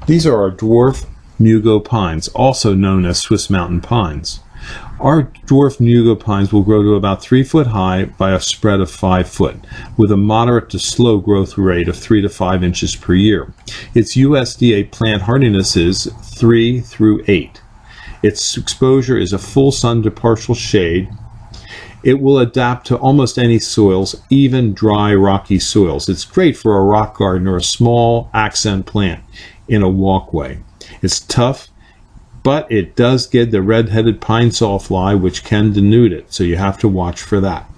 These are our dwarf Mugo pines, also known as Swiss mountain pines. Our dwarf Mugo pines will grow to about 3 foot high by a spread of 5 foot, with a moderate to slow growth rate of 3 to 5 inches per year. Its USDA plant hardiness is 3 through 8. Its exposure is a full sun to partial shade. It will adapt to almost any soils, even dry, rocky soils. It's great for a rock garden or a small accent plant in a walkway. It's tough, but it does get the red-headed pine sawfly, which can denude it, so you have to watch for that.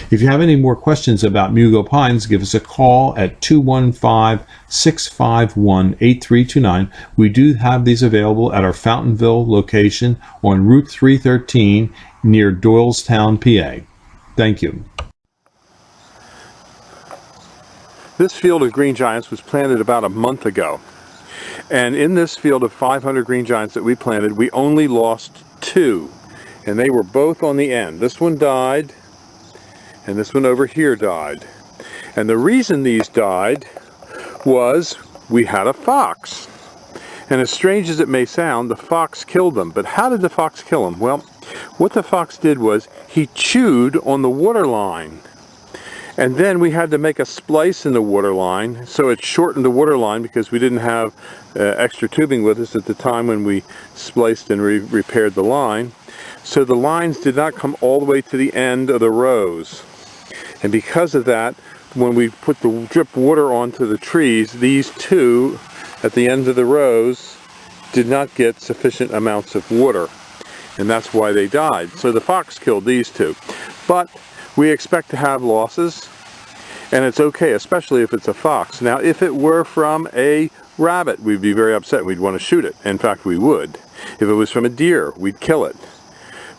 If you have any more questions about Mugo pines, give us a call at 215-651-8329. We do have these available at our Fountainville location on Route 313 near Doylestown, PA. Thank you. This field of green giants was planted about a month ago. And in this field of 500 green giants that we planted, we only lost 2. And they were both on the end. This one died, and this one over here died. And the reason these died was we had a fox. And as strange as it may sound, the fox killed them. But how did the fox kill them? Well, what the fox did was he chewed on the water line. And then we had to make a splice in the water line, so it shortened the water line because we didn't have extra tubing with us at the time when we spliced and repaired the line. So the lines did not come all the way to the end of the rows. And because of that, when we put the drip water onto the trees, these 2 at the end of the rows did not get sufficient amounts of water. And that's why they died. So the fox killed these 2. But we expect to have losses, and it's okay, especially if it's a fox. Now, if it were from a rabbit, we'd be very upset. We'd want to shoot it. In fact, we would. If it was from a deer, we'd kill it.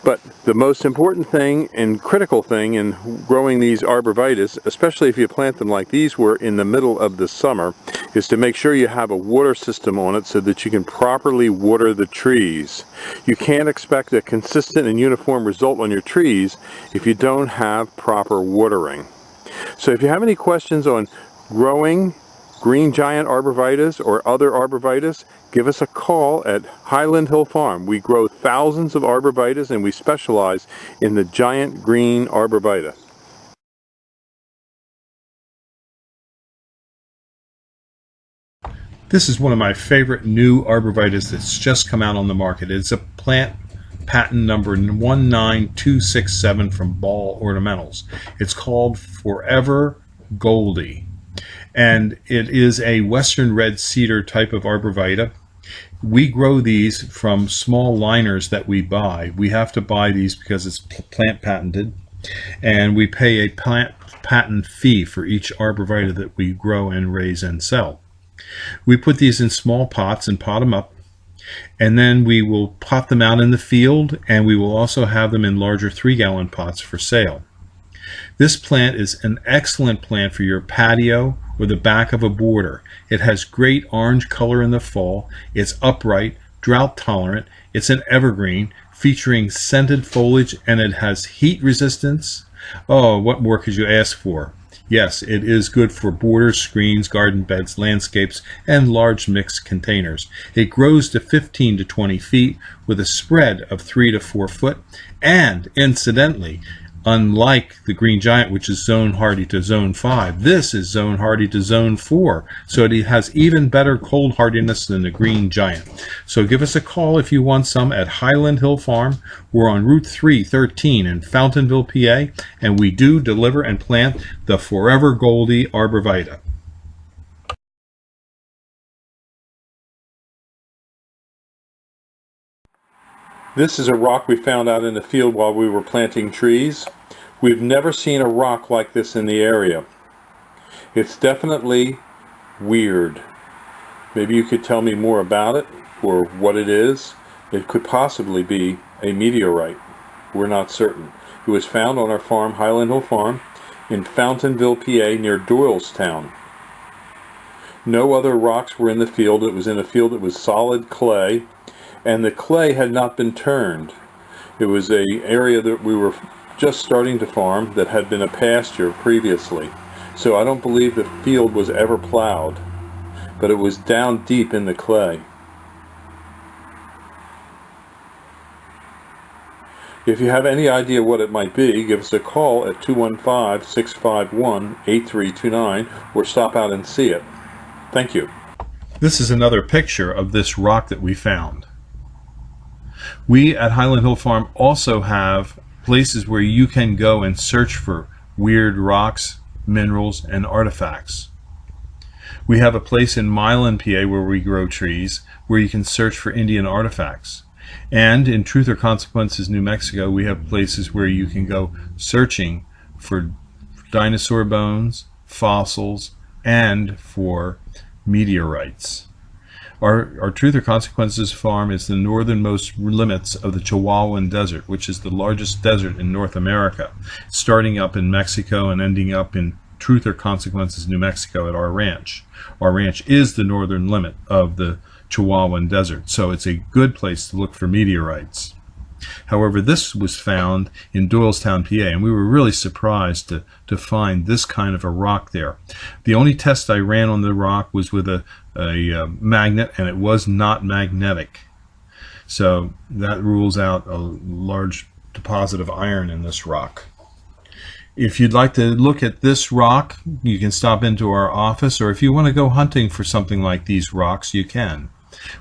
But the most important thing and critical thing in growing these arborvitaes, especially if you plant them like these were in the middle of the summer, is to make sure you have a water system on it so that you can properly water the trees. You can't expect a consistent and uniform result on your trees if you don't have proper watering. So if you have any questions on growing green giant arborvitaes or other arborvitaes, give us a call at Highland Hill Farm. We grow thousands of arborvitaes and we specialize in the giant green arborvitae. This is one of my favorite new arborvitaes that's just come out on the market. It's a plant patent number 19267 from Ball Ornamentals. It's called Forever Goldie, and it is a western red cedar type of arborvitae. We grow these from small liners that we buy. We have to buy these because it's plant patented, and we pay a plant patent fee for each arborvitae that we grow and raise and sell. We put these in small pots and pot them up, and then we will pot them out in the field, and we will also have them in larger 3-gallon pots for sale. This plant is an excellent plant for your patio or the back of a border. It has great orange color in the fall. It's upright, drought tolerant. It's an evergreen featuring scented foliage, and it has heat resistance. Oh, what more could you ask for? Yes, it is good for borders, screens, garden beds, landscapes, and large mixed containers. It grows to 15 to 20 feet with a spread of 3 to 4 foot, and incidentally, unlike the green giant, which is zone hardy to zone 5, this is zone hardy to zone 4, so it has even better cold hardiness than the green giant. So give us a call if you want some at Highland Hill Farm. We're on Route 313 in Fountainville, PA, and we do deliver and plant the Forever Goldie arborvitae. This is a rock we found out in the field while we were planting trees. We've never seen a rock like this in the area. It's definitely weird. Maybe you could tell me more about it or what it is. It could possibly be a meteorite. We're not certain. It was found on our farm, Highland Hill Farm, in Fountainville, PA, near Doylestown. No other rocks were in the field. It was in a field that was solid clay, and the clay had not been turned. It was an area that we were just starting to farm that had been a pasture previously. So I don't believe the field was ever plowed. but it was down deep in the clay. If you have any idea what it might be, give us a call at 215-651-8329 or stop out and see it. Thank you. This is another picture of this rock that we found. We at Highland Hill Farm also have places where you can go and search for weird rocks, minerals, and artifacts. We have a place in Milan, PA, where we grow trees, where you can search for Indian artifacts. And in Truth or Consequences, New Mexico, we have places where you can go searching for dinosaur bones, fossils, and for meteorites. Our Truth or Consequences farm is the northernmost limits of the Chihuahuan Desert, which is the largest desert in North America, starting up in Mexico and ending up in Truth or Consequences, New Mexico at our ranch. Our ranch is the northern limit of the Chihuahuan Desert, so it's a good place to look for meteorites. However, this was found in Doylestown, PA, and we were really surprised to find this kind of a rock there. The only test I ran on the rock was with a magnet, and it was not magnetic. So that rules out a large deposit of iron in this rock. If you'd like to look at this rock, you can stop into our office, or if you want to go hunting for something like these rocks, you can.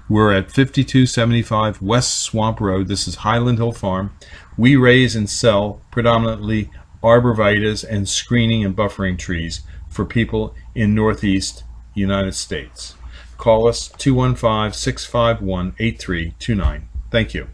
We're at 5275 West Swamp Road. This is Highland Hill Farm. We raise and sell predominantly arborvitaes and screening and buffering trees for people in Northeast United States. Call us 215-651-8329. Thank you.